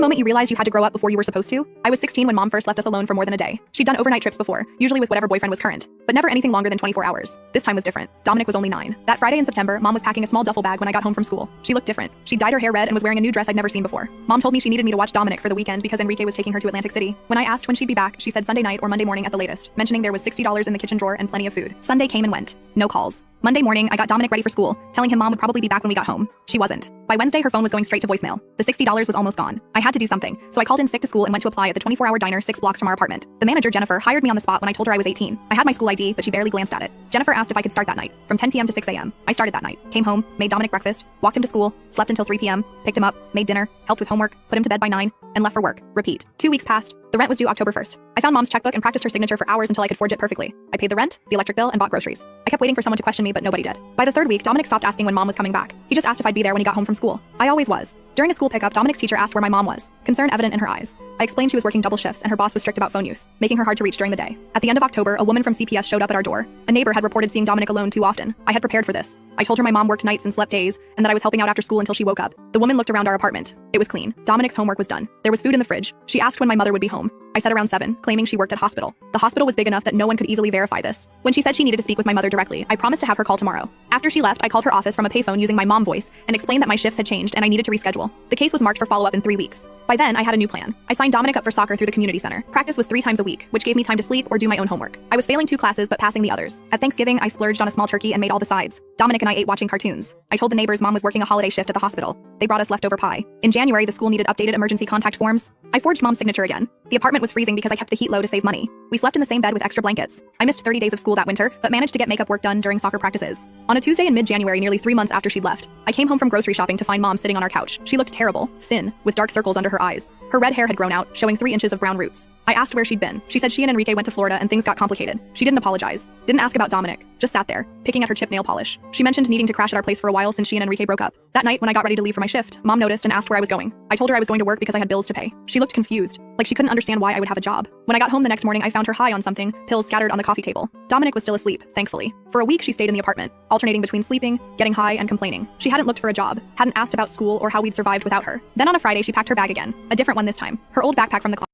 the moment you realized you had to grow up before you were supposed to? I was 16 when mom first left us alone for more than a day. She'd done overnight trips before, usually with whatever boyfriend was current, but never anything longer than 24 hours. This time was different. Dominic was only 9. That Friday in September, mom was packing a small duffel bag when I got home from school. She looked different. She dyed her hair red and was wearing a new dress I'd never seen before. Mom told me she needed me to watch Dominic for the weekend because Enrique was taking her to Atlantic City. When I asked when she'd be back, she said Sunday night or Monday morning at the latest, mentioning there was $60 in the kitchen drawer and plenty of food. Sunday came and went. No calls. Monday morning, I got Dominic ready for school, telling him mom would probably be back when we got home. She wasn't. By Wednesday, her phone was going straight to voicemail. The $60 was almost gone. I had to do something, so I called in sick to school and went to apply at the 24-hour diner 6 blocks from our apartment. The manager, Jennifer, hired me on the spot when I told her I was 18. I had my school ID, but she barely glanced at it. Jennifer asked if I could start that night, from 10 p.m. to 6 a.m. I started that night, came home, made Dominic breakfast, walked him to school, slept until 3 p.m., picked him up, made dinner, helped with homework, put him to bed by 9, and left for work. Repeat. 2 weeks passed. The rent was due October 1st. I found mom's checkbook and practiced her signature for hours until I could forge it perfectly. I paid the rent, the electric bill, and bought groceries. I kept waiting for someone to question me, but nobody did. By the 3rd week, Dominic stopped asking when mom was coming back. He just asked if I'd be there when he got home from school. I always was. During a school pickup, Dominic's teacher asked where my mom was, concern evident in her eyes. I explained she was working double shifts and her boss was strict about phone use, making her hard to reach during the day. At the end of October, a woman from CPS showed up at our door. A neighbor had reported seeing Dominic alone too often. I had prepared for this. I told her my mom worked nights and slept days, and that I was helping out after school until she woke up. The woman looked around our apartment. It was clean. Dominic's homework was done. There was food in the fridge. She asked when my mother would be home. I said around 7, claiming she worked at hospital. The hospital was big enough that no one could easily verify this. When she said she needed to speak with my mother directly, I promised to have her call tomorrow. After she left, I called her office from a payphone using my mom voice and explained that my shifts had changed and I needed to reschedule. The case was marked for follow-up in 3 weeks. By then, I had a new plan. I signed Dominic up for soccer through the community center. Practice was 3 times a week, which gave me time to sleep or do my own homework. I was failing 2 classes but passing the others. At Thanksgiving, I splurged on a small turkey and made all the sides. Dominic and I ate watching cartoons. I told the neighbors mom was working a holiday shift at the hospital. They brought us leftover pie. In January, the school needed updated emergency contact forms. I forged mom's signature again. The apartment was freezing because I kept the heat low to save money. We slept in the same bed with extra blankets. I missed 30 days of school that winter, but managed to get makeup work done during soccer practices. On a Tuesday in mid-January, nearly 3 months after she'd left, I came home from grocery shopping to find mom sitting on our couch. She looked terrible, thin, with dark circles under her eyes. Her red hair had grown out, showing 3 inches of brown roots. I asked where she'd been. She said she and Enrique went to Florida and things got complicated. She didn't apologize. Didn't ask about Dominic. Just sat there, picking at her chip nail polish. She mentioned needing to crash at our place for a while since she and Enrique broke up. That night, when I got ready to leave for my shift, mom noticed and asked where I was going. I told her I was going to work because I had bills to pay. She looked confused, like she couldn't understand why I would have a job. When I got home the next morning, I found her high on something, pills scattered on the coffee table. Dominic was still asleep, thankfully. For a week, she stayed in the apartment, alternating between sleeping, getting high, and complaining. She hadn't looked for a job, hadn't asked about school or how we'd survived without her. Then on a Friday, she packed her bag again. A different one this time. Her old backpack from the closet.